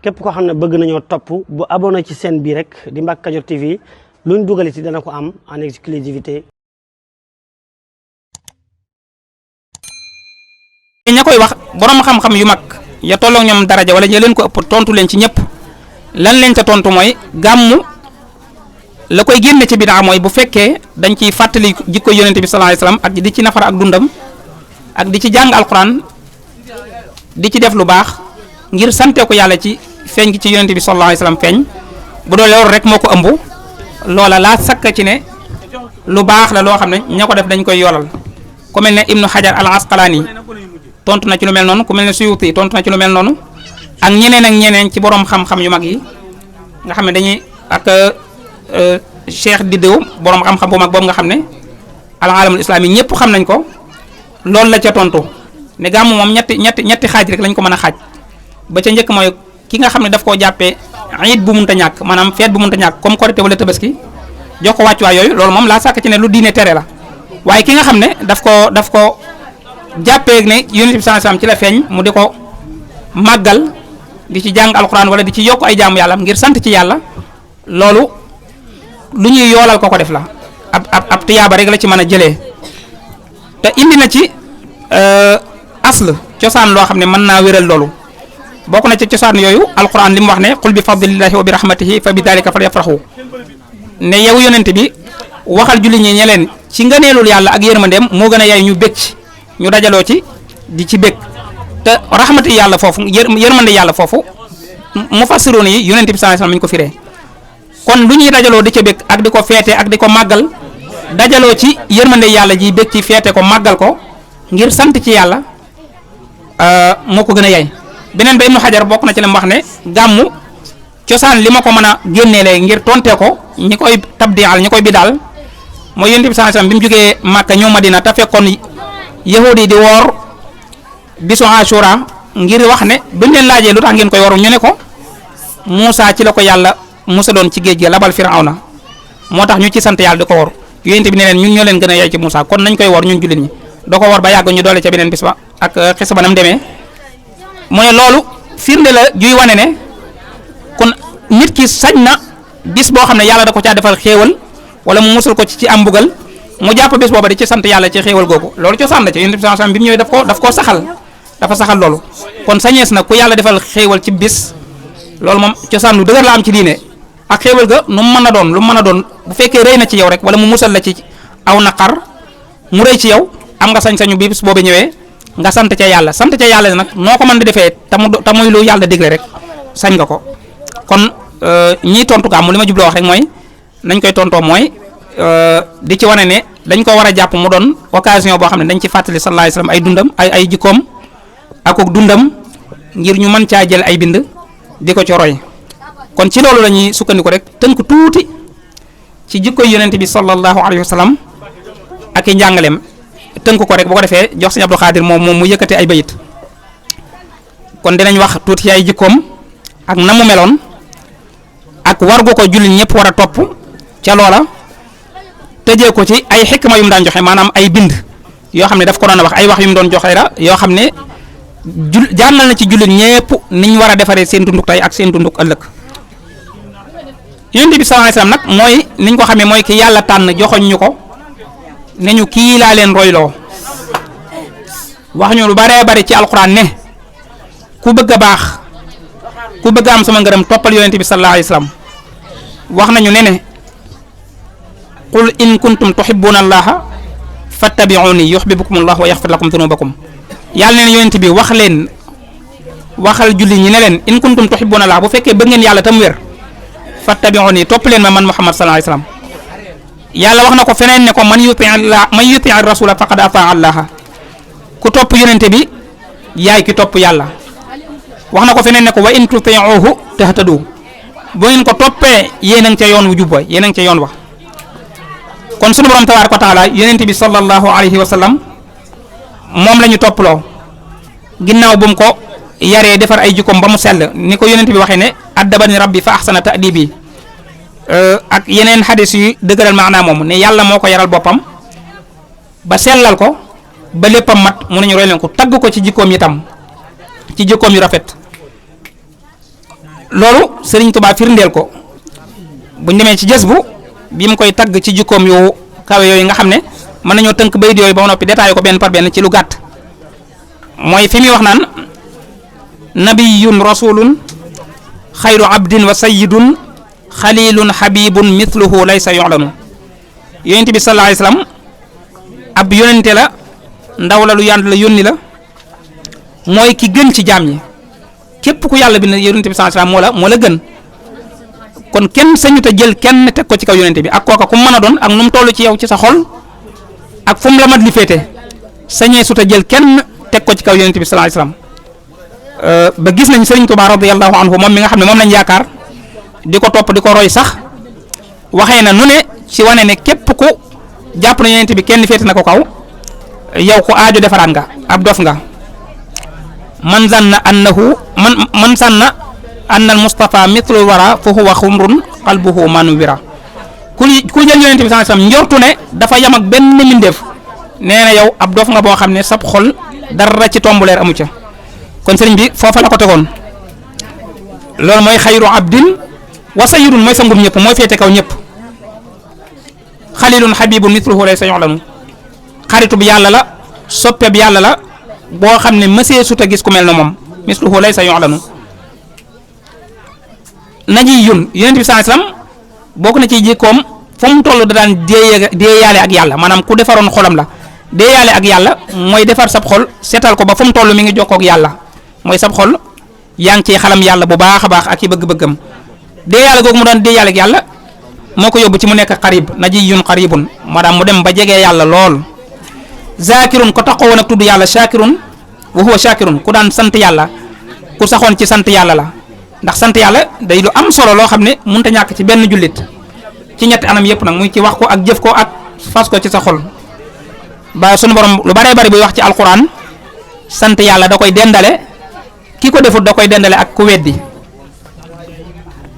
képp koo xam ne bëgg nañoo topp bu abonné ci chaîne bii rek di Mbacke Kadior TV luñ dugaliti dana ko am en exclusivité. ña koy wax borom xam-xam yu mag ya tolloog ñoom daraja wala ña leen ko ëpp tontu leen ci ñëpp lan leen ca tontu mooy gàmmu la koy génne ci bidaa mooy bu fekkee dañ ciy fàttali jikko yonente bi sallallahu alayhi wasallam ak di ci nafar ak dundam ak di ci jàng alquran di ci def lu baax ngir sante ko yàlla ci feeñ gi ci yonente bi sallallahu alayhi wasallam feeñ bu doon loolu rek moo ko ëmb loola laa sakka ci ne lu baax la loo xam ne ña ko def dañ koy yoolal ku mel ne Ibnu Hajar al Asqalaani tontu na ci lu mel noonu ku mel ne Suyuti tontu na ci lu mel noonu ak ñeneen ci borom xam-xam yu mag yi nga xam ne dañuy ak Cheikh Didew borom xam-xam bu mag boobu nga xam ne al alamul islami ñëpp xam nañ ko loolu la ca tontu ne gàmmu moom ñetti xaaj rek lañ ko mën a xaaj ba ca njëkk mooy ki nga xam ne daf koo jàppee iid bu munta ñàkk maanaam feet bu munta ñàkk comme Korité wala Tabaski jox ko wàccuwaay yooyu loolu moom laa sàkk ci ne lu diine tere la waaye ki nga xam ne daf ko jàppee ne yonent bi sallallahu alayhi wasallam ci la feeñ mu di ko màggal di ci jàng alquran wala di ci yokk ay jaamu yàlla ngir sant ci yàlla loolu lu ñuy yoolal ko def la ab tiyaaba rek la ci mën a jëlee te indi na ci asl cosaan loo xam ne mën naa wéral loolu bokk na ci cosaan yooyu alquran li mu wax ne qul bi fadlillahi wa bi rahmatihi fa bi dalika falyafrahu ne yow yonent bi waxal julli ñi ñeleen ci ngëneelul yàlla ak yërmandeem moo gën a yaay ñu bég ci ñu dajaloo ci di ci bég te rahmati yàlla foofu yërmande yàlla foofu mufassiroon yi yonent bi sallallahu alayhi wasallam ñu ko firee kon lu ñuy dajaloo di ca bég ak di ko feete ak di ko màggal dajaloo ci yërmande yàlla ji bég ci feete ko màggal ko ngir sant ci yàlla moo ko gën a yay beneen ba Ibnu Hajar bokk na ci li mu wax ne gàmmu cosaan li ma ko mën a génneelee ngir tonte ko ñi koy tabdial ñi koy bidaal mooy yonent bi sallallahu alayhi wasallam bi mu jógee Màkka ñëw Madina te fekkoon yahudi di woor bisu Ashura ngir wax ne buñ leen laajee lu tax ngeen koy waru ñu ne ko Muusa ci la ko yàlla musaloon ci géej gi labal Firawna moo tax ñu ci sant yàlla di ko wor yonent bi ne leen ñun ñoo leen gën a yey ci Muusa kon nañ koy wor ñun jullit ñi doo ko wor ba yàgg ñu doole ca beneen bis ba ak xisa ba nam demee mu ne loolu firnde la juy wane ne kon nit ki sañ na bis boo xam ne yàlla da ko caa defal xéewal wala mu musul ko ci am mbugal mu jàpp bés booba di ci sant yàlla ci xéewal googu loolu cosaan la ci yonent bi sallallahu alayhi wasallam bi mu ñëwee daf koo saxal dafa saxal loolu kon sañees na ku yàlla defal xéewal ci bis loolu moom cosaan lu dëgër la am ci diine ak xéewal ga nu mu mën a doon lu mu mën a doon bu fekkee rëy na ci yow rek wala mu musal la ci aw naqar mu rëy ci yow am nga sañ-sañu bi bis boobu ñëwee nga sant ca yàlla nag noo ko mën di defee te muy lu yàlla digle rek sañ nga ko kon ñiy tontu gàmmu li ma jubloo wax rek mooy nañ koy tontoo mooy di ci wane ne dañ ko war a jàpp mu doon occasion boo xam ne dañ ci fàttali sallallahu alayhi wasallam ay dundam ay jikkoom ak dundam ngir ñu mën caa jël ay bind di ko ci roy kon ci loolu la ñuy sukkandiku rek tënk tuuti ci jikkoy yonent bi sallallahu alayhi wasallam ak i njàngaleem tënk ko rek boo ko defee jox Sëriñ Abdou Khadir moom mu yëkkate ay bayit kon dinañ wax tuuti ci ay jikkoom ak na mu meloon ak war gu ko jullit ñëpp war a topp ca loola tëjee ko ci ay xikma yu mu daan joxe maanaam ay bind yoo xam ne daf ko doon wax ay wax yu mu doon joxe la yoo xam ne jànnal na ci jullit ñëpp niñ war a defaree seen dunduk tey ak seen dunduk ëllëg yonent bi sallallahu alayhi wasallam nag mooy niñ ko xamee mooy ki yàlla tànn joxoñ ñu ko ne ñu kii laa leen royloo wax ñu lu baree bari ci alquran ne ku bëgg a baax ku bëgg a am sama ngërëm toppal yonent bi sallallahu alayhi wasallam wax nañu ne qul in kuntum tuhibbuna allaha fattabi'uni yuhibbukumullahu wa yaghfir lakum dhunubakum yàlla neen yonent bi waxal julli ñi ne leen in kuntum tuhibbuna allaha bu fekkee bëgg ngeen yàlla tam wér fattabi'uni topp leen ma man Muhammad sallallahu alayhi wasallam yàlla wax na ko feneen ne ko man yuti'i rasula faqad ata'a allaha ku topp yonent bi yaay ki topp yàlla wax na ko feneen ne ko wa in tuti'uhu tahtadu boo ngeen ko toppee yéen a ngi ca yoon wu jub ba yéen a ngi ca yoon wa kon sunu borom tabaaraka wa taala yonent bi sallallahu alayhi wa sallam moom la ñu topploo ginnaaw bu mu ko yaree defar ay jikkoom ba mu sell ni ko yonent bi waxee ne addabani rabbi fa ahsana ta'dibi ak yeneen xadis yu dëgëral maanaam moom ne yàlla moo ko yaral boppam ba sellal ko ba léppam mat mu nañu roy leen ko tagg ko ci jikkoom itam ci jikkoom yu rafet loolu Serigne Touba firndeel ko buñ demee ci jës bu bi mu koy tagg ci jikkoom yu kawe yooyu nga xam ne mën nañoo tënk bayit yooyu ba noppi détaillé ko benn par benn ci lu gàtt mooy fi muy wax naan nabiyun rasulun xayru abdin wa sayyidun xalilun habibun mithluhu laysa yu'lanu yonent bi sallallahu alayhi wasallam ab yonente la ndaw la lu yàlla la yónni la mooy ki gën ci jaam ñi képp ku yàlla bi ne yonent bi sallallahu alayhi wasallam moo la gën kon kenn sañu ta jël kenn teg ko ci kaw yonente bi ak kooka ku mën a doon ak nu mu toll ci yow ci sa xol ak fu mu la mat li féete sañee su ta jël kenn teg ko ci kaw yonente bi sallallahu alayhi wasallam ba gis nañ Serigne Touba radiyallahu anhu moom mi nga xam ne moom lañ yaakaar di ko topp di ko roy sax waxee na nu ne ci wane ne képp ku jàpp na yonente bi kenn féete na ko kaw yow ku aajo defaraat nga ab dof nga man zanna anna al Mustafa mithlu wara fa huwa xumrun qalbuhu manwira ku jël yonente bi sallallahu alayhi wasallam njortu ne dafa yam ak benn mbindeef nee na yow ab dof nga boo xam ne sab xol dara ci tombu leer amu ca kon sëriñ bi foofa la ko tegoon loolu mooy xayru abdin wa sayyidun mooy sangum ñëpp mooy féete kaw ñëpp xalilun habibun mithluhu laysa yu'lamu xaritu bi yàlla la soppe bi yàlla la boo xam ne mësee suta gis ku mel na moom mithluhu laysa yu'lamu najiyun yonent bi sallallahu alayhi wasallam bokk na ci jikkoom fu mu toll da daan deeyaale ak yàlla maanaam ku defaroon xolam la deeyaale ak yàlla mooy defar sab xol seetal ko ba fu mu toll mi ngi jokkoo ak yàlla mooy sab xol yaa ngi ciy xalam yàlla bu baax a baax ak i bëgg-bëggam deeyaale googu mu daan deeyaale ak yàlla moo ko yóbbu ci mu nekk qarib najiyun qaribun maanaam mu dem ba jegee yàlla lool zakirun ko taxawoon ak tudd yàlla shakirun wa huwa shakirun ku daan sant yàlla ku saxoon ci sant yàlla la ndax sant yàlla day lu am solo loo xam ne mënut a ñàkk ci benn jullit ci ñetti anam yëpp nag muy ci wax ko ak jëf ko ak fas ko ci sa xol ba sunu borom lu baree bari buy wax ci alquran sant yàlla da koy dendale ki ko defut da koy dendale ak ku weddi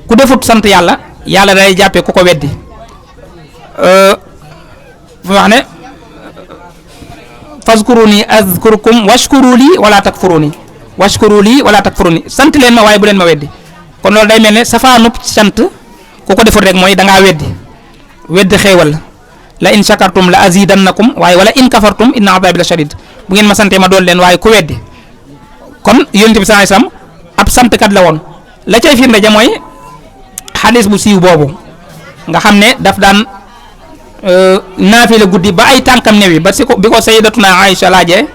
ku defut sant yàlla yàlla day jàppee ku ko weddi fu wax ne fazkuruni azkurkum washkuru li wala takfuruni washkuru lii wala takfuruni sant leen ma waaye bu leen ma weddi kon loolu day mel ne safaanub sant ku ko defut rek mooy da ngaa weddi xéewal la in shakartum la azidannakum waaye wala in kafartum inna azabi la shadid bu ngeen ma santee ma dool leen waaye ku weddi kon yonent bi sallallahu alayhi wasallam ab santkat la woon la cay firnde ja mooy xadis bu siiw boobu nga xam ne daf daan naafila guddi ba ay tànkam newi ba si ko bi ko sayyidatuna Aïcha laajee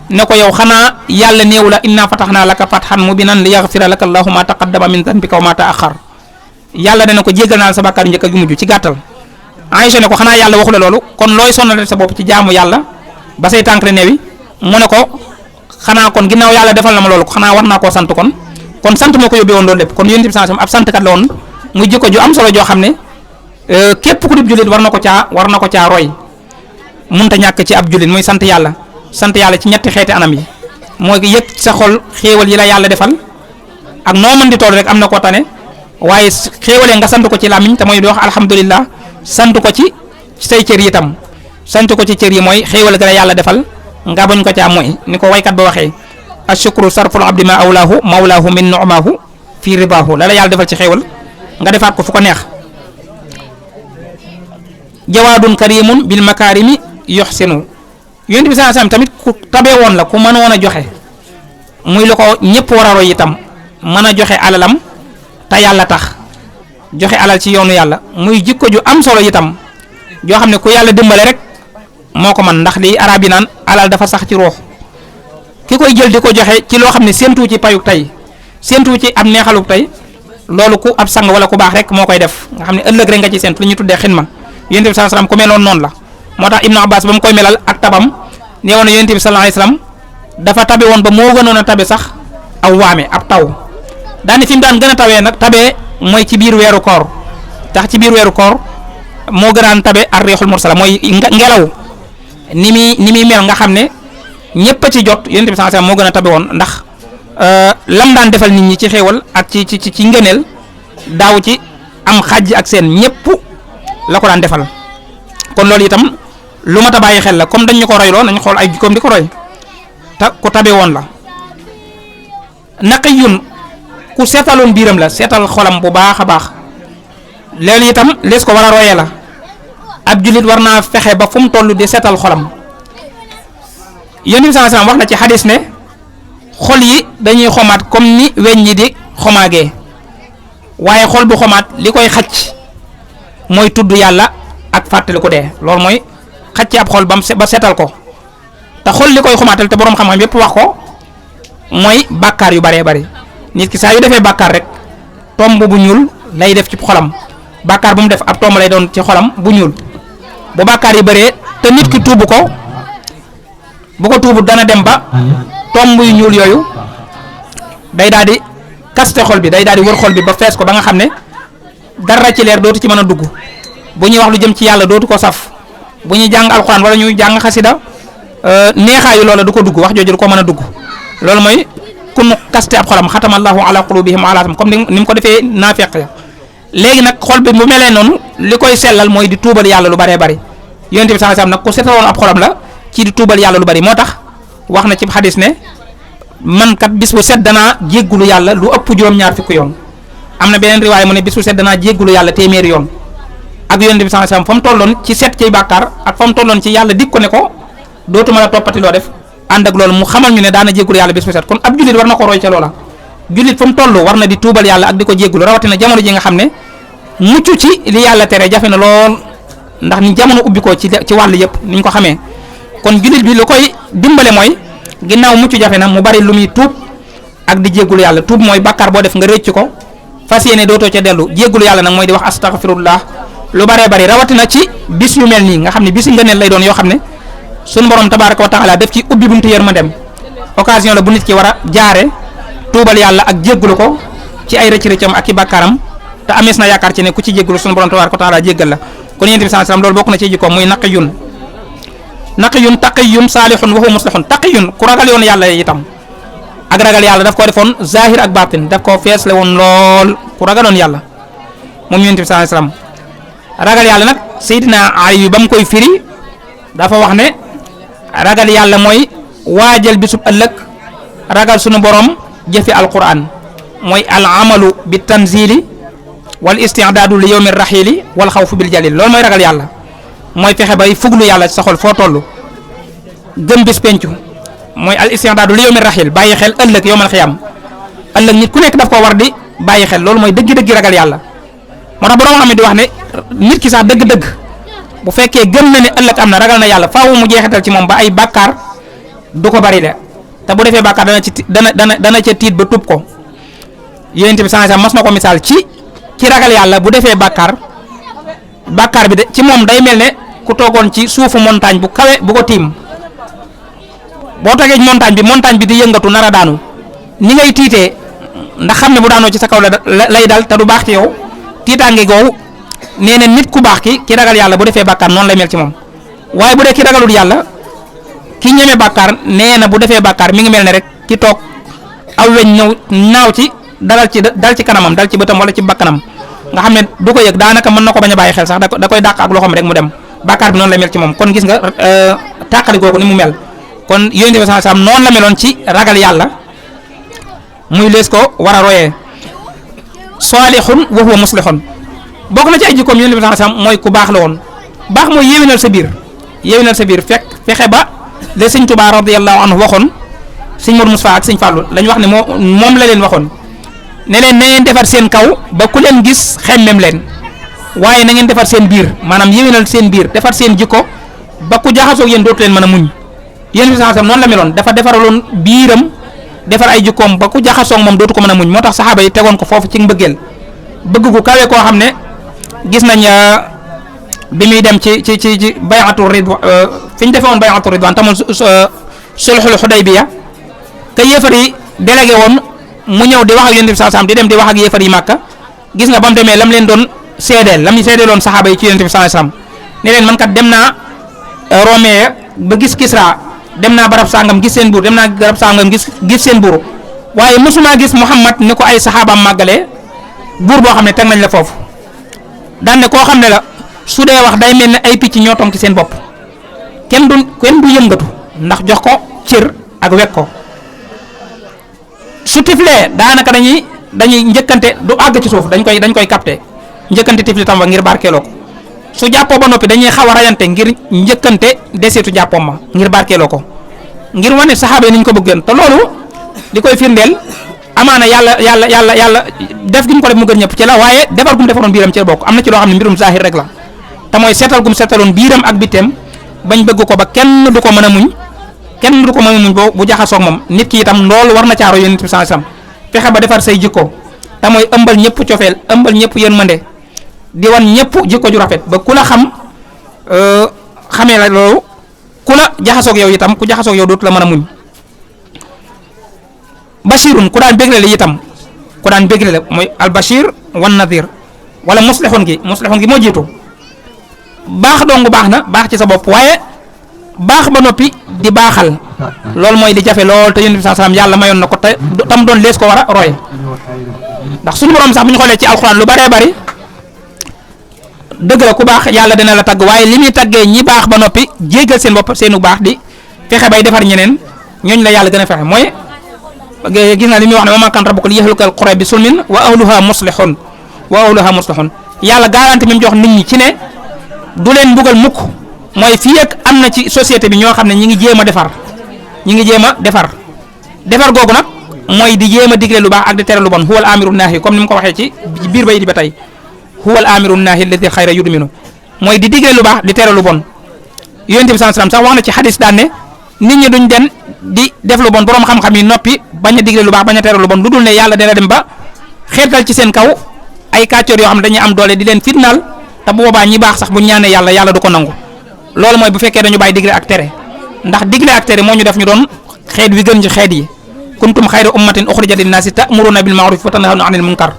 ne ko yow xanaa yàlla néew la inna fatahnaa laka fathan mubiinan li yaghfira laka allahu ma taqaddama min dhanbika wa ma ta'akhkhar yàlla dana ko jéggal naa la sa bàkkaar njëkk ak yu mujj ci gàttal Aïcha ne ko xanaa yàlla waxu la loolu kon looy sonal sa bopp ci jaamu yàlla ba say tànk newi mu ne ko xanaa kon ginnaaw yàlla defal na ma loolu xanaa war naa koo sant kon sant moo ko yóbbee woon loolu lépp kon yonent bi sallallahu alayhi wasallam ab santkat la woon muy jikko ju am solo joo xam ne képp ku dib jullit war na ko caa roy munta ñàkk ci ab jullit muy sant yàlla ci ñetti xeeti anam yi mooy yëg sa xol xéewal yi la yàlla defal ak noo mën di toll rek am na koo tane waaye xéewalee nga sant ko ci làmmiñ te mooy di wax alhamdulillah sant ko ci say cër yi itam sant ko ci cër yi mooy xéewal ga la yàlla defal nga bañ ko caa mooy ni ko waykat ba waxee ashukru sarful abdi ma awlaahu mawlaahu min nu'maahu fii ribaahu la yàlla defal ci xéewal nga defaat ko fu ko neex jawaadun karimun bil makaarimi yuhsinu yonent bi sallallahu alayhi wasallam tamit ku tabee woon la ku mënoon a joxe muy lu ko ñëpp war a roy itam mën a joxe alalam te yàlla tax joxe alal ci yoonu yàlla muy jikko ju am solo itam joo xam ne ku yàlla dimbale rek moo ko man ndax li arab yi naan alal dafa sax ci ruux ki koy jël di ko joxe ci loo xam ne séentu ci payuk tey séentu ci ab neexaluk tey loolu ku ab sang wala ku baax rek moo koy def nga xam ne ëllëg rek nga ci séentu lu ñuy tuddee xidma yonent bi sallallahu alayhi wasallam ku meloon noonu la moo tax Ibnu Abbas ba mu koy melal ak tabam nee woon na yonent bi sallallahu alayhi wasallam dafa tabe woon ba moo gënoon a tabe sax aw waame ab taw daani fi mu daan gën a tawee nag tabee mooy ci biir weeru koor tax ci biir weeru koor moo gënaan tabe ar riixul mursala mooy ngelaw ni muy mel nga xam ne ñëpp a ci jot yonent bi sallallahu alayhi wasallam moo gën a tabe woon ndax lam daan defal nit ñi ci xéewal ak ci ngëneel daaw ci am xàjj ak seen ñëpp la ko daan defal kon loolu itam lu mat a bàyyi xel la comme dañ ñu ko royloo nañ xool ay jikkoom di ko roy te ku tabe woon la naqiyun ku seetaloon biiram la seetal xolam bu baax a baax loolu itam lees ko war a royee la ab jullit war naa fexe ba fu mu toll di seetal xolam. Yonent bi sallallahu alayhi wasallam wax na ci xadis ne xol yi dañuy xomaat comme ni weñ ñi di xomaagee waaye xol bu xomaat li koy xacc mooy tudd yàlla ak fàttali ko dee loolu mooy xacc ab xol ba seetal ko te xol li koy xomaatal te boroom xam-xam yépp wax ko mooy bàkkaar yu baree bari nit ki saa yu defee bàkkaar rek tomb bu ñuul lay def ci xolam bàkkaar bu mu def ab tomb lay doon ci xolam bu ñuul bu bàkkaar yi bëree te nit ki tuubu ko bu ko tuubu dana dem ba tomb yu ñuul yooyu day daal di kaste xol bi day daal di wër xol bi ba fees ko ba nga xam ne dara ci leer dootu ci mën a dugg bu ñuy wax lu jëm ci yàlla dootu ko saf bu ñuy jàng alxuraan wala ñuy jàng xasida neexaayu loola du ko dugg wax jooju du ko mën a dugg loolu mooy ku nu kaste ab xolam xatamallahu ala qulubihim wa ala sam'ihim comme ni mu ko defee naafeq ya léegi nag xol bi bu melee noonu li koy sellal mooy di tuubal yàlla lu bëree bëri Yonent bi sallallahu alayhi wasallam nag ku setaloon ab xolam la ci di tuubal yàlla lu bëri moo tax wax na ci xadis ne man kat bis bu set danaa jéggulu yàlla lu ëpp juróom-ñaar fukki yoon am na beneen riwaay mu ne bis bu set danaa jéggulu yàlla téeméeri yoon ak Yonent bi sallallahu alayhi wasallam fa mu tolloon ci set ciy bàkkaar ak fa mu tolloon ci yàlla dik ko ne ko dootuma la toppati loo def ànd ak loolu mu xamal ñu ne daana jéggulu yàlla bis bu set kon ab jullit war na ko roy ca loola jullit fa mu toll war na di tuubal yàlla ak di ko jéggulu rawatina jamono ji nga xam ne mucc ci li yàlla tere jafe na lool ndax ni jamono ubbi ko ci wàll yëpp niñ ko xamee kon jullit bi lu koy dimbale mooy ginnaaw mucc jafe na mu bari lu muy tuub ak di jéggulu yàlla tuub mooy bàkkaar boo def nga rëcc ko fas yéene dootoo ca dellu jéggulu yàlla nag mooy di wax astaghfirullah lu baree bari rawatina ci bis yu mel nii nga xam ne bis yu ngëneel lay doon yoo xam ne suñu borom tabaaraka wa taala def ci ubbi buntu yërmandeem occasion la bu nit ki war a jaare tuubal yàlla ak jéggulu ko ci ay rëcc-rëccam ak i bàkkaaram te amees na yaakaar ci ne ku ci jéggulu suñu borom tabaaraka wa taala jéggal la kon Yonent bi sallallahu alayhi wasallam loolu bokk na ci jikko muy naqiyun taqiyun saalihun wa huwa muslihun taqiyun ku ragal yoon yàlla itam ak ragal yàlla daf ko defoon zahir ak batin daf ko feesle woon lool ku ragaloon yàlla moom Yonent bi sallallahu alayhi wasallam ragal yàlla nag Seydina Ali ba mu koy firi dafa wax ne ragal yàlla mooy waajal bisub ëllëg ragal sunu borom jëfe alquran mooy al amalu bi tanzili wal isti'daadu li yawmi raxiili wal xawfu bil jalil loolu mooy ragal yàlla mooy fexe bay fuglu yàlla sa xol foo toll gëm bis pencu mooy al isti'daadu li yawmi raxiil bàyyi xel ëllëg yawmal xiyaam ëllëg nit ku nekk daf koo war di bàyyi xel loolu mooy dëgg-dëgg ragal yàlla moo tax borom xam ne di wax ne nit ki sax dëgg-dëgg bu fekkee gëm na ne ëllëg am na ragal na yàlla faaw mu jeexital ci moom ba ay bàkkaar du ko bari de te bu defee bàkkaar dana ca tiit ba tub ko Yonent bi sallallahu alayhi wasallam mas na ko misaal ci ragal yàlla bu defee bàkkaar bi de ci moom day mel ne ku toogoon ci suufu montagne bu kawe bu ko tiim boo toogee ci montagne bi di yëngatu nar a daanu ni ngay tiitee ndax xam ne bu daanoo ci sa kaw lay dal te du baax ci yow tiitaange googu nee na nit ku baax ki ragal yàlla bu defee bàkkaar noonu lay mel ci moom waaye bu dee ki ragalul yàlla ki ñeme bàkkaar nee na bu defee bàkkaar mi ngi mel ne rek ki toog aw weñ ñëw naaw ci dal ci kanamam dal ci bëtam wala ci bakkanam nga xam ne du ko yëg daanaka mën na ko bañ a bàyyi xel sax da koy dàq ak loxoom rek mu dem bàkkaar bi noonu la mel ci moom kon gis nga tàqali googu ni mu mel kon Yonent bi sallallahu alayhi wasallam noonu la meloon ci ragal yàlla muy lees ko war a royee salihun wa huwa muslihun bokk na ci ay jikkoom Yonent bi sallallahu alayhi wasallam mooy ku baax la woon baax mooy yéwénal sa biir fexe ba le Sëñ Tuubaa radiyallahu anhu waxoon Sëñ Modou Moustapha ak Sëñ Fallou lañ wax ne moom la leen waxoon ne leen na ngeen defar seen kaw ba ku leen gis xemmem leen waaye na ngeen defar seen biir maanaam yéwénal seen biir defar seen jikko ba ku jaxasoo yéen dootu leen mën a muñ Yonent bi sallallahu alayhi wasallam noonu la meloon dafa defaraloon biiram defar ay jikkoom ba ku jaxasoo moom dootu ko mën a muñ moo tax saxaaba yi tegoon ko foofu ci mbëggeel bëgg gu kawe koo xam ne gis nañ bi muy dem ci bay'atu ridwaan fi ñu defee woon bay'atu ridwaan tamul sulhul Hudaybiya te yéefar yi délégué woon mu ñëw di wax ak Yonent bi sallallahu alayhi wasallam di dem di wax ak yéefar yi Màkka gis nga ba mu demee lam leen doon seedeeloon saxaaba yi ci Yonent bi sallallahu alayhi wasallam ne leen man kat dem naa Romain ba gis Kisra dem naa barab sangam gis seen buur dem naa barab sangam gis seen buur waaye mosuma gis Muhammad ni ko ay saxaabaam màggalee buur boo xam ne teg nañ la foofu daan ne koo xam ne la su dee wax day mel ne ay picc ñoo toog ci seen bopp kenn du yëngatu ndax jox ko cër ak wekk ko su tiflee daanaka dañuy dañuy njëkkante du àgg ci suuf dañ koy capté njëkkante tiflitam ba ngir barkeeloo ko su jàppoo ba noppi dañuy xaw a rayante ngir njëkkante deseetu jàppoom ma ngir barkeeloo ko ngir wane saxaaba yi niñ ko bëggeen te loolu di koy firndeel amaana yàlla def gi ñu ko def mu gën ñëpp ci la waaye defar gum defaroon biiram ci la bokk am na ci loo xam ne mbirum zahir rek la te mooy seetal gum seetaloon biiram ak bitteem bañ bëgg ko ba kenn du ko mën a muñ bu jaxasoog moom nit ki itam loolu war na caaro yonent bi sallallahu alayhi wasallam fexe ba defar say jikko te mooy ëmbal ñëpp cofeel ëmbal ñëpp yërmande di wan ñëpp jikko ju rafet ba ku la xam xamee la loolu ku la jaxasoog yow itam ku jaxasoog yow dootu la mën a muñ bashirun ku daan bégle la itam ku daan bégle la mooy al bashir wan nadir wala muslihun gi moo jiitu baax dongu baax na baax ci sa bopp waaye baax ba noppi di baaxal loolu mooy di jafe lool te yonent bi sallallahu alayhi wasallam yàlla mayoon na ko te tam doon lees ko war a roy ndax suñu borom sax bu ñu xoolee ci alxuraan lu baree bari dëgg la ku baax yàlla dina la tagg waaye li muy taggee ñi baax ba noppi jéggal seen bopp seenu baax di fexe bay defar ñeneen ñooñ la yàlla gën a fexe mooy gis na li muy wax ne wa maa kaana rabbuka liyahlikal quraa bi zulmin wa ahluha muslihun yàlla garanti mi mu jox nit ñi ci ne du leen mbugal mukk mooy fii ak am na ci société bi ñoo xam ne ñi ngi jéem a defar defar googu nag mooy di jéem a digle lu baax ak di tere lu bon huwal amiru naahi comme ni mu ko waxee ci biir bay di ba tey huwal amiru naahi alladi xayra yudminu mooy di digle lu baax di tere lu bon yonent bi sallallahu alayhi wasallam sax wax na ci xadis daan ne nit ñi duñ den di def lu bon borom xam-xam yi noppi bañ a digle lu baax bañ a tere lu bon lu dul ne yàlla dina dem ba xeetal ci seen kaw ay kàccoor yoo xam ne dañuy am doole di leen fitnaal te bu boobaa ñi baax sax bu ñaanee yàlla du ko nangu loolu mooy bu fekkee dañu bàyyi digle ak tere ndax digle ak tere moo ñu def ñu doon xeet wi gën ci xeet yi kuntum xayra ummatin uxrijat linnaasi ta'muruna bil ma'ruf wa tanhawna anil munkar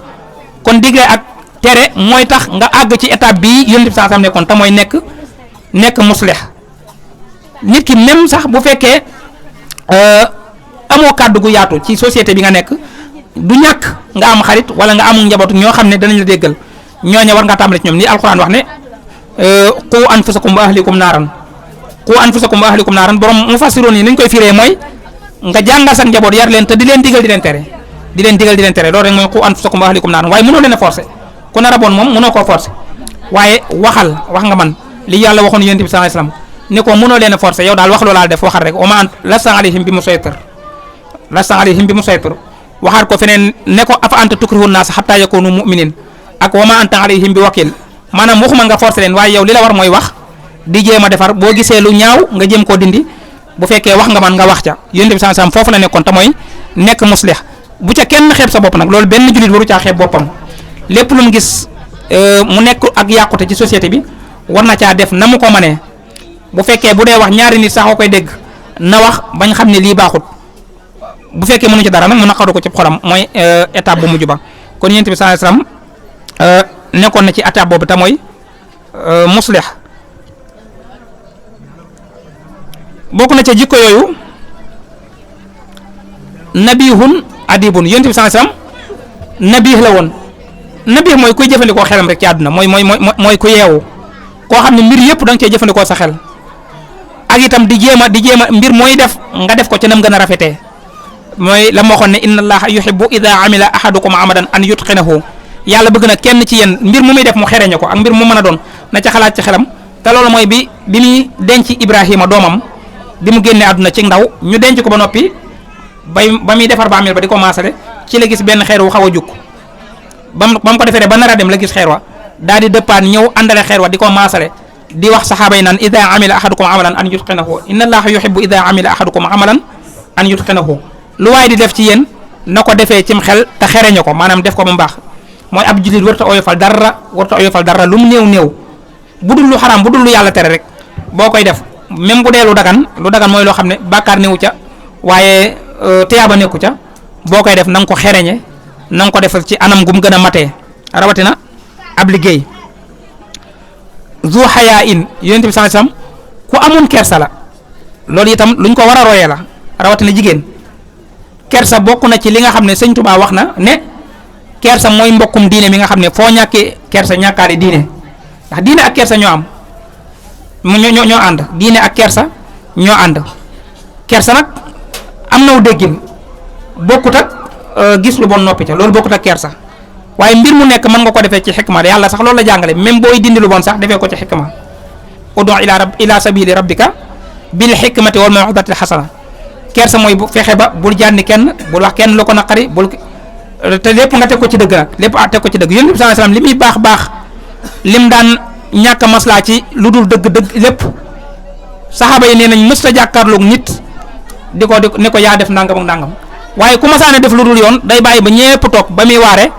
kon digle ak tere mooy tax nga àgg ci étape bii yonent bi sallallahu alayhi wasallam nekkoon te mooy nekk muslih nit ki même sax bu fekkee amoo kàddu gu yaatu ci société bi nga nekk du ñàkk nga am xarit wala nga amul njabootu ñoo xam ne danañ la déggal ñooña war nga tàmbali ci ñoom ni alxuraan wax ne qu anfusakum wa ahlikum naaran borom mufassiroon yi nañ koy firee mooy nga jàngal sa njaboot yar leen te di leen digal di leen tere loolu rek mooy qu anfusakum wa ahlikum naaran waaye mënoo leen a forcer ku nar a bon moom mënoo koo forcer waaye wax nga man li yàlla waxoon yonent bi sallallahu alayhi wasallam ne ko mënoo leen a forcer yow daal wax loolaal def waxal rek wa ma lasta alayhim bi musaytir waxaat ko feneen ne ko afa anta tukrihu naas hatta yakunu mu'minin ak wa ma anta alayhim bi wakil maanaam waxuma nga forcer leen waaye yow li la war mooy wax di jéem a defar boo gisee lu ñaaw nga jéem koo dindi bu fekkee wax nga man nga wax ca yonent bi sallallahu alayhi wasallam foofu la nekkoon te mooy nekk muslih bu ca kenn xeeb sa bopp nag loolu benn jullit waru caa xeeb boppam lépp lu mu gis mu nekk ak yàqute ci société bi war na caa def na mu ko mënee bu fekkee bu dee wax ñaari nit sax koy dégg na wax bañ xam ne lii baaxut bu fekkee mënu ci dara nag mu naqaru ko ci xolam mooy étape bu mujj ba kon yonent bi sallallahu alayhi wasallam nekkoon na ci étape boobu te mooy muslih bokk na ca jikko yooyu nabihun adibun yonent bi sallallahu alayhi wasallam nabih la woon nabih mooy kuy jëfandikoo xelam rek ci àdduna mooy ku yeewu koo xam ne mbir yëpp da nga cee jëfandikoo sa xel ak itam di jéem a mbir mooy def nga def ko ci nam gën a rafetee mooy la ma waxoon ne inna allaha yuhibbu idha amila ahadukum amadan an yutqinahu yàlla bëgg na kenn ci yéen mbir mu muy def mu xereñe ko ak mbir mu mën a doon na ca xalaat ci xelam te loolu mooy bi muy denc Ibrahima doomam bi mu génnee àdduna ci ndaw ñu denc ko ba noppi ba muy defar ba amir ba di ko maasale ci la gis benn xeer wu xaw a jukk ba mu ko defee ba nar a dem la gis xeer wa daal di dëppaan ñëw àndale xeer wa di ko maasale di wax saxaaba yi naan ida amila ahadukum amalan an yutqinahu inna allaha yuhibbu ida amila ahadukum amalan an yutqinahu lu waay di def ci yéen na ko defee cim xel te xereñe ko maanaam def ko ba mu baax mooy ab jullit warta oyofal dara lu mu néew bu dul lu xaraam bu dul lu yàlla tere rek boo koy def même bu dee lu dagan mooy loo xam ne bàkkaar newu ca waaye tiyaaba nekku ca boo koy def na nga ko xereñe na nga ko defal ci anam gu mu gën a matee rawatina ab liggéey zu xayaa in yonent bi sallallahu alayhi wasallam ku amoon kersa la loolu itam luñ ko war a royee la rawatina jigéen kersa bokk na ci li nga xam ne sëñ Tuubaa wax na ne kersa mooy mbokkum diine mi nga xam ne foo ñàkkee kersa ñàkkaale diine ndax diine ak kersa ñoo am ñoo ànd diine ak kersa ñoo ànd kersa nag am naw déggin bokkut ak gis lu bon noppi ca loolu bokkut ak kersa waaye mbir mu nekk mën nga ko defee ci xikma yàlla sax loolu la jàngale même booy dindi lu bon sax defee ko ci xikma udu ila sabili rabbika bil xikmati wal maw'izatil xasana kersa mooy bu fexe ba bul jànni kenn bul wax kenn lu ko naqari bul te lépp nga teg ko ci dëgg nag lépp teg ko ci dëgg yonent bi sallallahu alayhi wasallam li muy baax lim daan ñàkk a maslaa ci lu dul dëgg lépp saxaaba yi nee nañ mës ta jàkkaarloog nit di ko ne ko yaa def nangam ak nangam waaye ku masaane def lu dul yoon day bàyyi ba ñépp toog ba muy waare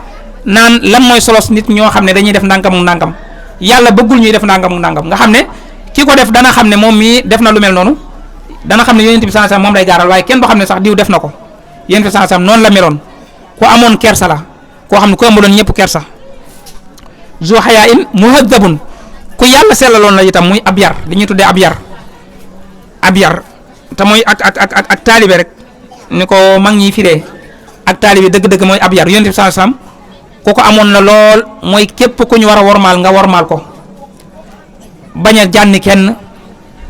naan lan mooy solos nit ñoo xam ne dañuy def nangam ak nangam yàlla bëggul ñuy def nangam ak nangam nga xam ne ki ko def dana xam ne moom mii def na lu mel noonu dana xam ne yonent bi sallallahu alayhi wasallam moom lay gaaral waaye kenn doo xam ne sax diw def na ko yonent bi sallallahu alayhi wasallam noonu la meloon ku amoon kersa la koo xam ne ku amuloon ñëpp kersa zu xayaa in muhaddabun ku yàlla sellaloon la itam muy ab yar li ñuy tuddee ab yar te mooy ak taalibe rek ni ko mag ñi firee ak taalibe dëgg-dëgg mooy ab yar yonent bi sallallahu alayhi wasallam ku ko amoon la lool mooy képp ku ñu war a wormaal nga wormaal ko bañ a jànni kenn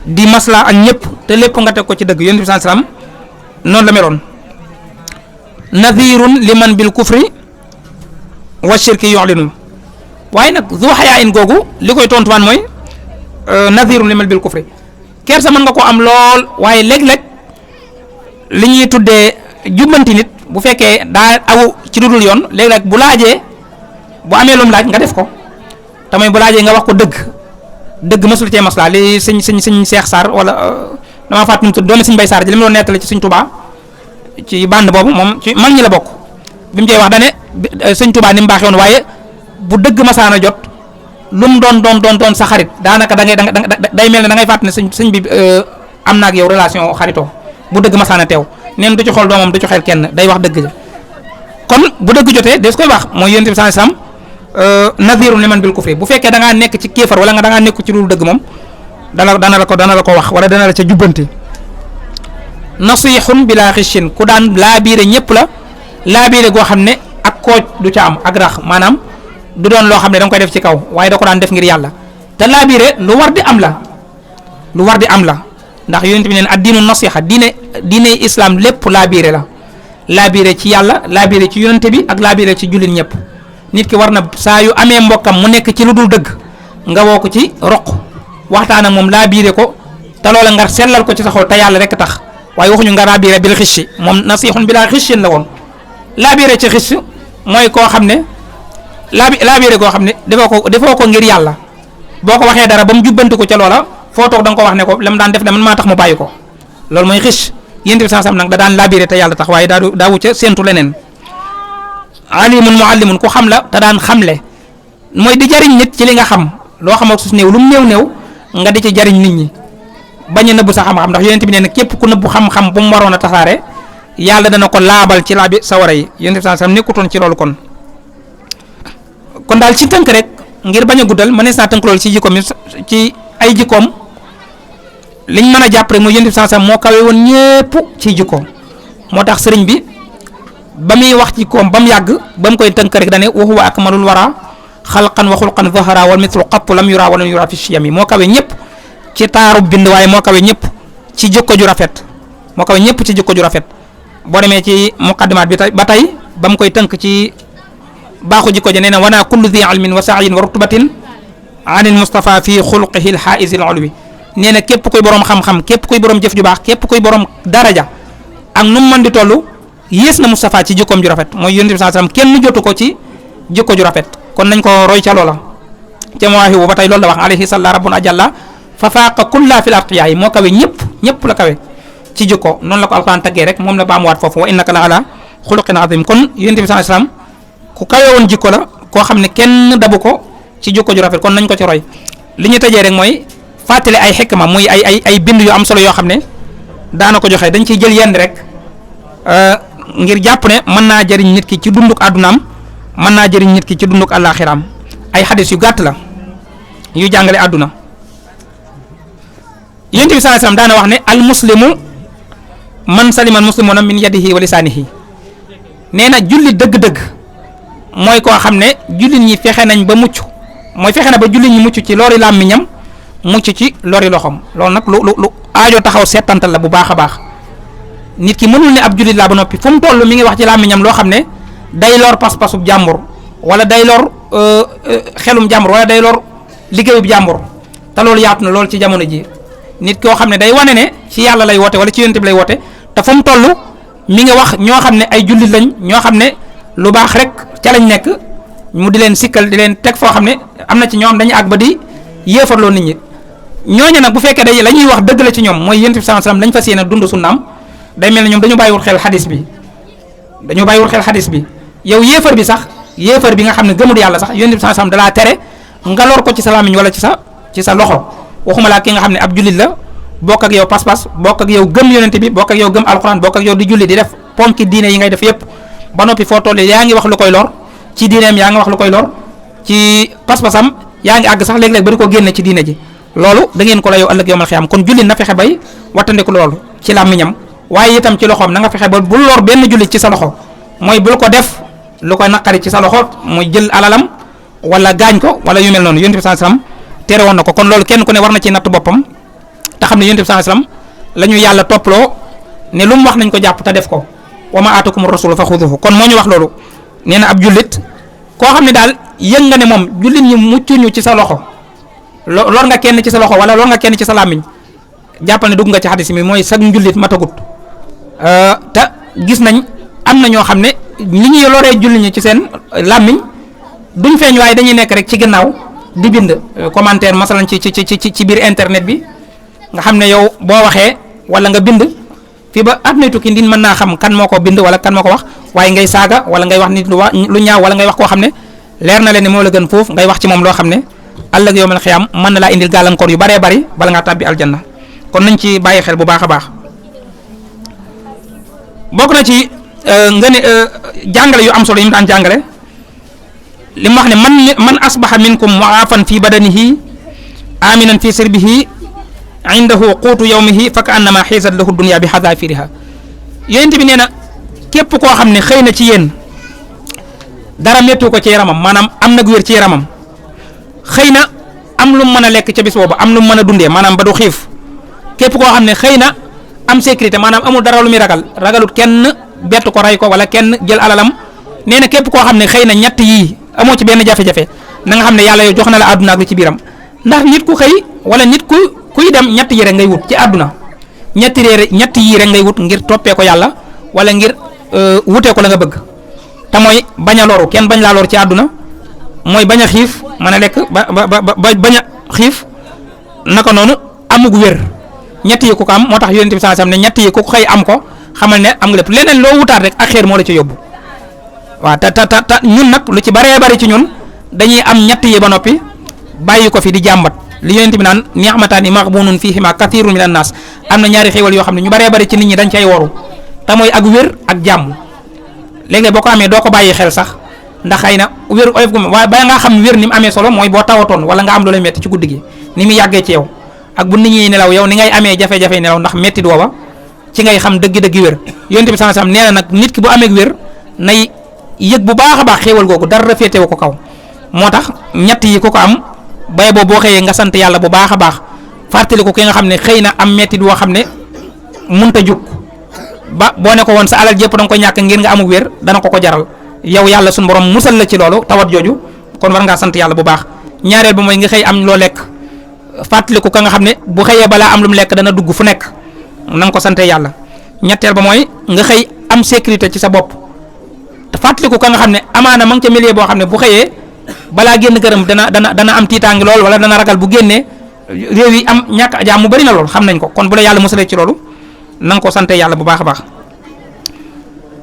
di masla ak ñëpp te lépp nga teg ko ci dëgg yonent bi sallallahu alayhi wasallam noonu la meloon nadhirun liman bil kufri wa shirki yu'linu waaye nag zu xayaa in googu li koy tontuwaan mooy nadhirun liman bil kufri kersa mën nga ko am lool waaye léeg-léeg li ñuy tuddee jubbanti nit bu fekkee daa aw ci lu dul yoon léeg-léeg bu laajee bu amee lum laaj nga def ko tamit bu laajee nga wax ko dëgg mësul cee maslaa li sëñ Cheikh Sarr wala dama fàttali mu tudd doomi sëñ Bay Sarr ji li mu doon nettali ci sëñ Touba ci bande boobu moom ci mag ñi la bokk bi mu cee wax dane sëñ Touba ni mu baaxee woon waaye bu dëgg masaana jot lu mu doon sa xarit daanaka day mel ne da ngay fàttali ne sëñ bi am na ak yow relation xaritoo bu dëgg masaana teew neen du ci xool doomam du ci xel kenn day wax dëgg ja kon bu dëgg jotee des koy wax mooy yonent bi sallallahu alayhi wasallam nadhirun liman bil kufri bu fekkee da ngaa nekk ci kéefar wala nga da ngaa nekk ci lu dëgg moom dana la ko wax wala dana la ca jubbante nasihun bila xishin ku daan laabiire ñëpp la laabiire goo xam ne ak kooj du ca am ak rax maanaam du doon loo xam ne da nga koy def ci kaw waaye da ko daan def ngir yàlla te laabiire lu war di am la ndax yonent bi neen ad-diinu nasiha diine islam lépp laabiire la laabiire ci yàlla laabiire ci yonent bi ak laabiire ci jullit ñëpp nit ki war na saa yu amee mbokkam mu nekk ci lu dul dëgg nga woo ko ci roq waxtaan ak moom laabiire ko te loola nga sellal ko ci sa xol te yàlla rek tax waaye waxuñu nga laabiire bil xissi moom nasihun bila xissin la woon laabiire ci xiss mooy koo xam ne laabiire koo xam ne defoo ko ngir yàlla boo ko waxee dara ba mu jubbanti ko ca loola foo toog da nga ko wax ne ko lam daan def ne man maa tax mu bàyyi ko loolu mooy xiss yéen bi sansam nag da daan laabiire te yàlla tax waaye daa wu ca séentu leneen alimun muallimun ku xam la te daan xamle mooy di jariñ nit ci li nga xam loo xam ak su néew lu mu néew nga di ci jariñ nit ñi bañ a nëbbu sa xam-xam ndax yonent bi nee na képp ku nëbbu xam-xam bu mu waroon a tasaare yàlla dana ko laabal ci laabi sawara yi yonent bi sansam nekkutoon ci loolu kon daal ci tënk rek ngir bañ a guddal mënees naa tënk loolu ci jikkoom ci ay jikkoom liñ mën a jàpp rek mooy yonent bi sansam moo kawe woon ñépp ci jikkoom moo tax sëriñ bi ba muy wax ci koom ba mu yàgg ba mu koy tënk rek dane wa huwa akmalul wara xalqan wa xulqan zahara wal mithlu qattu lam yura wa lam yura fi shiyami moo kawe ñëpp ci taaru bind waaye moo kawe ñëpp ci jikko ju rafet boo demee ci muqaddimaat bi ba tey ba mu koy tënk ci baaxu jikko ja nee na wana kullu dhi ilmin wa sa'yin wa rutbatin anil mustafa fi xulqihi al haiz al ulwi nee na képp kuy borom xam-xam képp kuy borom jëf ju baax képp kuy borom daraja ak nu mu mën di toll yées na Moustapha ci jikkoom ju rafet mooy yonent bi sallallahu alayhi wasallam kenn jotu ko ci jikko ju rafet kon nañ ko roy ca loola ca mawaahibu ba tey loolu la wax alayhi salla rabbun ajalla fa faaqa kulla fil arqiyaay moo kawe ñëpp la kawe ci jikko noonu la ko alquran taggee rek moom la baamuwaat foofu wa innaka la ala xuluqin azim kon yonent bi sallallahu alayhi wasallam ku kawe woon jikko la koo xam ne kenn dabu ko ci jikko ju rafet kon nañ ko ci roy li ñu tëjee rek mooy fàttali ay xikma muy ay bind yu am solo yoo xam ne daana ko joxe dañ ciy jël yenn rek ngir jàpp ne mën naa jëriñ nit ki ci dunduk àddunaam mën naa jëriñ nit ki ci dunduk àllaaxiraam ay xadis yu gàtt la yu jàngale àdduna yonent bi sallallahu alayhi wasallam daana wax ne al muslimu man salima al muslimuna min yadihi wa lisaanihi nee na julli dëgg-dëgg mooy koo xam ne jullit ñi fexe nañ ba mucc mooy fexe na ba jullit ñi mucc ci lori làmmiñam mucc ci lori loxom loolu nag lu aajo taxaw seetantal la bu baax a baax nit ki mënul ne ab jullit laa ba noppi fu mu toll mi ngi wax ci làmmiñam loo xam ne day lor pas-pasub jàmbur wala day lor xelum jàmbur wala day lor liggéeyub jàmbur te loolu yaatu na loolu ci jamono ji nit koo xam ne day wane ne ci yàlla lay woote wala ci yonent bi lay woote te fu mu toll mi ngi wax ñoo xam ne ay jullit lañ ñoo xam ne lu baax rek ca lañ nekk mu di leen sikkal di leen teg foo xam ne am na ci ñoom dañuy àgg ba di yéefarloo nit ñi ñooñu nag bu fekkee day la ñuy wax dëgg la ci ñoom mooy yonent bi sallallahu alayhi wasallam lañ fas yéene dund sunnaam day mel ne ñoom dañu bàyyiwul xel xadis bi yow yéefar bi sax yéefar bi nga xam ne gëmul yàlla sax yonent bi sallallahu alayhi wasallam dalaa tere nga lor ko ci sa làmmiñ wala ci sa loxo waxuma laa ki nga xam ne ab jullit la bokk ak yow pas-pas bokk ak yow gëm yonent bi bokk ak yow gëm alxuraan bokk ak yow di julli di def ponki diine yi ngay def yépp ba noppi foo toll yaa ngi wax lu koy lor ci diineem yaa ngi wax lu koy lor ci pas-pasam yaa ngi àgg sax léeg-léeg bari ko génne ci diine ji loolu da ngeen ko la yow ëllëg yowmal xiyaam kon jullit na fexe bay wattandiku loolu ci làmmiñam waaye itam ci loxoom na nga fexe ba bul lor benn jullit ci sa loxo mooy bul ko def lu koy naqari ci sa loxo mooy jël alalam wala gaañ ko wala yu mel noonu yonent bi sallallahu alayhi wasallam tere woon na ko kon loolu kenn ku ne war na ci natt boppam te xam ne yonent bi sallallahu alayhi wasallam la ñu yàlla topploo ne lu mu wax nañ ko jàpp te def ko wa ma aatakum rasulu fa xuduhu kon moo ñu wax loolu nee na ab jullit koo xam ne daal yëg nga ne moom jullit ñi muccuñu ci sa loxo lor nga kenn ci sa loxo wala lor nga kenn ci sa làmmiñ jàppal ne dugg nga ci xadis mi mooy sag njullit matagut te gis nañ am na ñoo xam ne li ñuy loree jullit ñi ci seen làmmiñ duñ feeñ waaye dañuy nekk rek ci gannaaw di bind commentaire masalan ci biir internet bi nga xam ne yow boo waxee wala nga bind fii ba at nay tukki ndin mën naa xam kan moo ko bind wala kan moo ko wax waaye ngay saaga wala ngay wax nit lu ñaaw wala ngay wax koo xam ne leer na leen ne moo la gën foofu ngay wax ci moom loo xam ne ëllëg yawmal xiyaam mën na laa indil gàllankoor yu baree bari bala ngaa tàbbi aljanna kon nañ ci bàyyi xel bu baax a baax bokk na ci nga ne jàngale yu am solo yi mu daan jàngale li mu wax ne man asbaha minkum mu'afan fi badanihi aminan fi sirbihi indahu quutu yawmihi fa ka annama xiisat lahu dunya bi xadaafiriha yonent bi nee na képp koo xam ne xëy na ci yéen dara méttu ko ci yaramam maanaam am nag wér ci yaramam xëy na am lu mu mën a lekk ca bis boobu am lu mu mën a dundee maanaam ba du xiif képp koo xam ne xëy na am sécurité maanaam amul dara lu muy ragalut kenn bett ko rey ko wala kenn jël alalam nee na képp koo xam ne xëy na ñett yii amoo ci benn jafe-jafe na nga xam ne yàlla yow jox na la àdduna ak lu ci biiram ndax nit ku xëy wala nit kuy dem ñett yi rek ngay wut ci àdduna ñett yii rek ngay wut ngir toppee ko yàlla wala ngir wutee ko la nga bëgg te mooy bañ a loru kenn bañ laa lor ci àdduna mooy bañ a xiif mën a lekk ba bañ a xiif naka noonu amug wér ñett yi ku ko am moo tax yonent bi sallallahu alayhi wasallam ne ñett yi ku ko xëy am ko xamal ne am nga lépp leneen loo wutaat rek ak xeer moo la ci yóbbu waaw te ñun nag lu ci baree bari ci ñun dañuy am ñett yi ba noppi bàyyi ko fi di jàmbat li yonent bi naan ni'mataani maghbuunun fiihimaa kathiirun minan naas am na ñaari xéewal yoo xam ne ñu baree bari ci nit ñi dañ cay woru te mooy ak wér ak jàmm léegi boo ko amee doo ko bàyyi xel sax ndax xëy na wér oyof gu waaye ba nga xam wér ni mu amee solo mooy boo tawatoon wala nga am lu lay metti ci guddi gi ni mu yàggee ci yow ak bu nit ñi nelaw yow ni ngay amee jafe-jafe nelaw ndax metti dooba ci ngay xam dëgg-dëgg wér yonent bi sallallahu alayhi wasallam nee na nag nit ki bu amee wér nay yëg bu baax a baax xéewal googu dara féetewu ko kaw moo tax ñett yi ku ko am bay boo boo xëyee nga sant yàlla bu baax a baax fàttali ko ki nga xam ne xëy na am metti doo xam ne munta jug ba boo ne ko woon sa alal jëpp da nga ko ñàkk ngir nga amuk wér dana ko jaral yow yàlla suñu borom musal la ci loolu tawat jooju kon war ngaa sant yàlla bu baax ñaareel ba mooy nga xëy am loo lekk fàttaliku ka nga xam ne bu xëyee balaa am lu mu lekk dana dugg fu nekk na nga ko sante yàlla ñetteel ba mooy nga xëy am sécurité ci sa bopp te fàttaliku ka nga xam ne amaana ma ngi ca milieu boo xam ne bu xëyee balaa génn këram dana am tiitaangi lool wala dana ragal bu génnee réew yi am ñàkk jaam mu bari na lool xam nañ ko kon bu la yàlla musalee ci loolu na nga ko sante yàlla bu baax a baax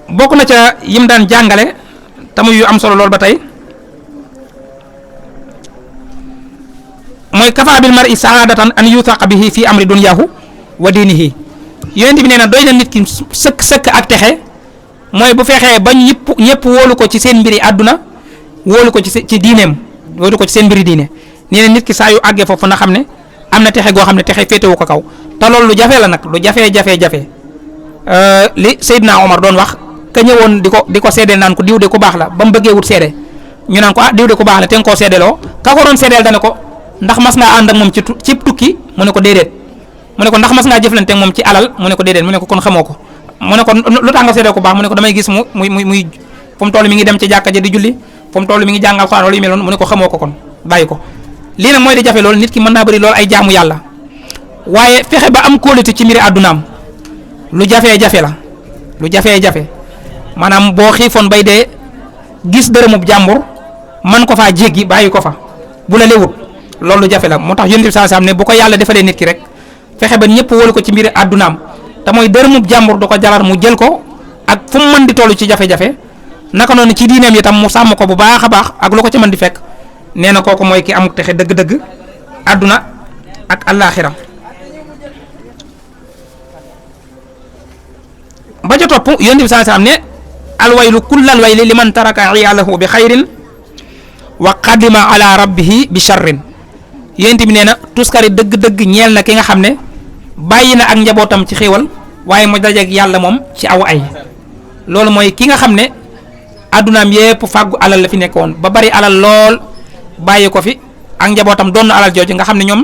bokk na ca yim daan jàngale tamu yu am solo lool ba tey mooy kafa bil mar'i saadatan an yuthaqa bihi fi amri dunyahu wa dinihi yonent bi nee na doy na nit ki sëkk ak texe mooy bu fexee ba ñëpp wóolu ko ci seen mbiri àdduna wóolu ko ci diineem wóolu ko ci seen mbiri diine nee na nit ki saa yu àggee foofu na xam ne am na texe goo xam ne texe féetewu ko kaw te loolu lu jafe la nag lu jafe li Seydina Omar doon wax ka ñëwoon di ko seedeel naan ko diw de ku baax la ba mu bëggee wut seede ñu naan ko diw de ku baax la te nga koo seedeloo ka ko doon seedeel dana ko ndax mas ngaa ànd ak moom ci tukki mu ne ko déedéet mu ne ko ndax mas ngaa jëflante ak moom ci alal mu ne ko déedéet mu ne ko kon xamoo ko mu ne ko lu tax nga seede ko baax mu ne ko damay gis muy fu mu toll mi ngi dem ci jàkka ja di julli fu mu toll mi ngi jàngal Alxuraan wala yu mel noonu mu ne ko xamoo ko kon bàyyi ko. lii nag mooy di jafe loolu nit ki mën naa bëri loolu ay jaamu yàlla waaye fexe ba am kóolute ci mbiri àddunaam lu jafee-jafe la lu jafee-jafe maanaam boo xiifoon bay dee gis dërëmub jàmbur man ko faa jéggi bàyyi ko fa bu la lewut loolu lu jafe la moo tax Yonent bi sallallahu alayhi wasallam ne bu ko yàlla defalee nit ki rek fexe ba ñëpp wóolu ko ci mbiri àddunaam te mooy dërëmub jàmbur du ko jalar mu jël ko ak fu mu mën di toll ci jafe-jafe naka noonu ci diineem itam mu sàmm ko bu baax a baax ak lu ko ci mën di fekk nee na kooku mooy ki am texe dëgg-dëgg àdduna ak àllaaxira ba ca topp Yonent bi sallallahu alayhi wasallam ne alwaylu kullal wayli liman taraka iyaalahu bi xayrin wa qadima ala rabbihi bi sharrin Yonent bi nee na tuskari dëgg-dëgg ñeel na ki nga xam ne bàyyi na ak njabootam ci xéewal waaye mu dajeeg yàlla moom ci aw ay loolu mooy ki nga xam ne addunaam yépp fàggu alal la fi nekkoon ba bari alal lool bàyyi ko fi ak njabootam doon na alal jooju nga xam ne ñoom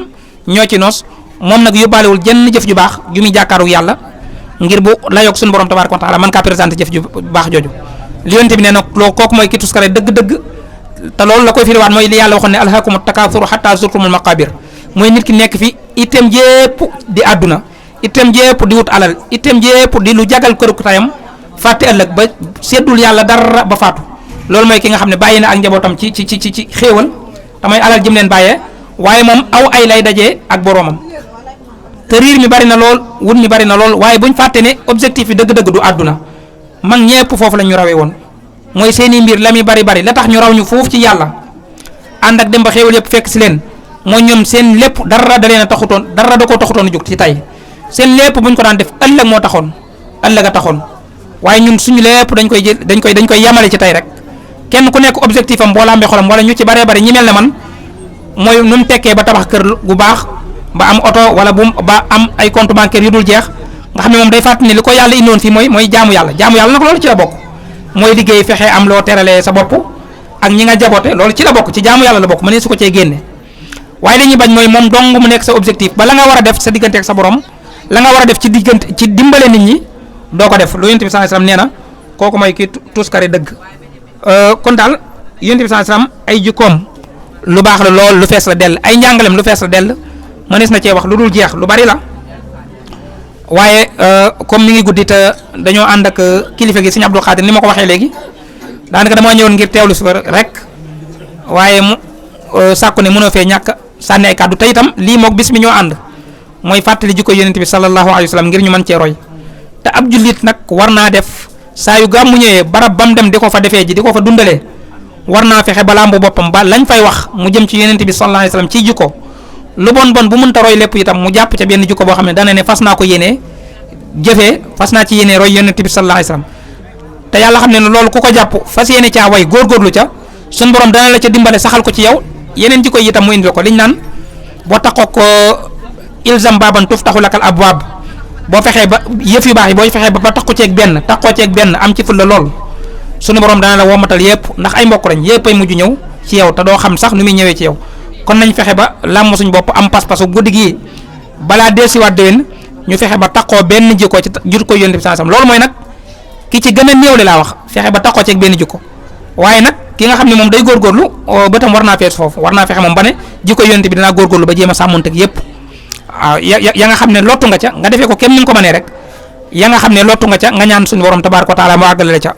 ñoo ci noos moom nag yóbbaalewul jenn jëf ju baax ju muy jàkkaaru yàlla ngir bu layoog suñu borom tabaaraka wa taala man kaa présenté jëf ju baax jooju li Yonent bi nee na loo kooku mooy ki tuskare dëgg-dëgg te loolu la koy firiwaat mooy li yàlla waxoon ne alhaakumu takaasuru hattaa zurtumul maqaabir mooy nit ki nekk fi itam jépp di àdduna itam jépp di wut alal itam jépp di lu jagal këru tayam fàtte ëllëg ba seddul yàlla dara ba faatu loolu mooy ki nga xam ne bàyyi na ak njabootam ci xéewal te mooy alal jëm leen bàyyee waaye moom aw ay lay dajee ak boroomam te riir mi bari na lool wut mi bari na lool waaye buñ fàtte ne objectif yi dëgg-dëgg du àdduna mag ñepp foofu la ñu rawee woon mooy seeni mbir la muy bari la tax ñu raw ñu foofu ci yàlla ànd ak dem ba xéewal yëpp fekk si leen mooy ñoom seen lépp dara da leen a taxutoon dara da koo taxutoon a jóg ci tey seen lépp buñ ko daan def ëllëg moo taxoon ëllëg a taxoon waaye ñun suñu lépp dañ koy jël dañ koy yamale ci tey rek kenn ku nekk objectif am boo lambee xolam wala ñu ci baree bari ñi mel ne man mooy nu mu tekkee ba tabax kër gu baax ba am oto wala ba am ay compte bancaire yu dul jeex nga xam ne moom day fàttali ne li ko yàlla indoon fii mooy jaamu yàlla nag loolu ci la bokk mooy liggéey fexe am loo teralee sa bopp ak ñi nga jaboote loolu ci la bokk ci jaamu yàlla la bokk ma ne su ko cee génne waaye li ñuy bañ mooy moom dong mu nekk sa objectif ba la nga war a def sa diggante ak sa borom la nga war a def ci dimbale nit ñi doo ko def lu Yonent bi sallallahu alayhi wasallam nee na kooku mooy kii tuskare dëgg kon daal Yonent bi sallallahu alayhi wasallam ay jikkoom lu baax la lool lu fees la dell ay njàngalem lu fees la dell mënees na cee wax lu dul jeex lu bari la waaye comme mi ngi guddi te dañoo ànd ak kilifa gi Serigne Abdou Khadir ni ma ko waxee léegi daanaka damaa ñëwoon ngir teewlu si rek waaye mu sàkku ne mënoo fee ñàkk sànni ay kàddu te itam lii moog bis mi ñoo ànd mooy fàttali jikko Yonent bi sallallahu alayhi wasallam ngir ñu mën cee roy te ab jullit nag war naa def saa yu gàmmu ñëwee barab bam dem di ko fa defee ji di ko fa dundalee war naa fexe ba lambu boppam ba lañ fay wax mu jëm ci Yonent bi sallallahu alayhi wasallam ciy jikko lu bon bu mënta roy lépp itam mu jàpp ca benn jikko boo xam ne dana ne fas naa ko yéenee jëfee fas naa ci yéenee roy Yonent bi sallallahu alayhi wasallam te yàlla xam ne ne loolu ku ko jàpp fas yéene caa way góorgóorlu ca suñ borom dana la ca dimbale saxal ko ci yow yeneen jikko yi itam mu indi ko liñ naan boo taxoo ko ilzam baaban tuftaxu lakal abwaab boo fexee ba yëf yu baax yi boo fexee ba tax ko ceeg benn am ci fulla lool suñu borom dana la womatal yëpp ndax ay mbokk lañ yëpp ay mujj ñëw ci yow te doo xam sax nu muy ñëwee ci yow kon nañ fexe ba làmm suñ bopp am pas-pasu guddi gi balaa dellusiwaat déwén ñu fexe ba taxoo benn jikko ci jikko Yonent bi sallallahu alayhi wasallam loolu mooy nag ki ci gën a néew li laa wax fexe ba taxoo ceeg benn jikko waaye nag ki nga xam ne moom day góorgóorlu bëtam war naa fees foofu war naa fexe moom ba ne jikko Yonent bi dinaa góorgóorlu ba jéem a sàmmonteeg yëpp waaw ya nga xam ne lottu nga ca nga defee ko kenn ni nga ko mënee rek ya nga xam ne lottu nga ca nga ñaan suñu borom tabaaraka wa taala mu àggale la ca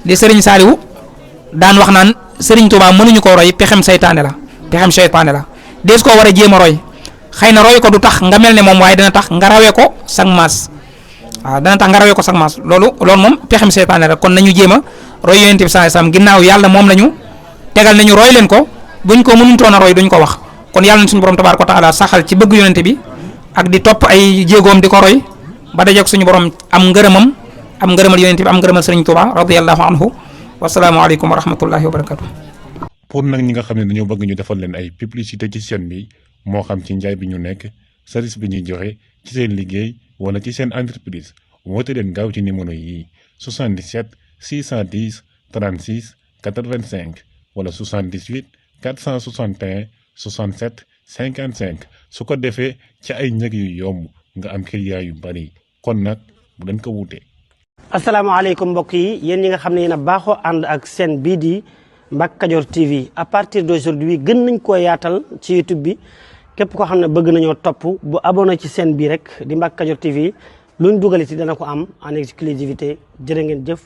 li Serigne Saliou daan wax naan Serigne Touba mënuñu ko roy pexem seytaane la dees koo war a jéem a roy xëy na roy ko du tax nga mel ne moom waaye dana tax nga rawee ko sag maas waaw dana tax nga rawee ko sag maas loolu moom pexem seytaane la kon nañu jéem a roy Yonent bi sallallahu alayhi wasallam ginnaaw yàlla moom lañu tegal nañu roy leen ko buñ ko mënutoon a roy duñ ko wax kon yàlla na suñu borom tabaaraka wa taala saxal ci bëgg Yonent bi ak di topp ay jéegoom di ko roy ba dajeek suñu borom am ngërëmal Yonent bi am ngërëmal Serigne Touba radiyallahu anhu wasalaamualeykum wa rahmatullahi wa barakatu. pour nag ñi nga xam ne dañoo bëgg ñu defal leen ay publicité ci chaîne bi moo xam ci njaay bi ñu nekk service bi ñuy joxe ci seen liggéey wala ci seen entreprise woote leen gaaw ci numéro yi 77 610 36 85 wala 78 461 67 55 su ko defee ci ay njëg yu yomb nga am client yu bari kon nag bu leen ko wuute. asalaamaaleykum mbokk yi yéen ñi nga xam ne yéen a baaxoo ànd ak seen bii di Mbacke Kadior TV à partir d'aujourd'hui gën nañ koo yaatal ci YouTube bi képp koo xam ne bëgg nañoo topp bu abonné ci seen bii rek di Mbacke Kadior TV luñ dugaliti dana ko am en exclusivité jërë ngeen jëf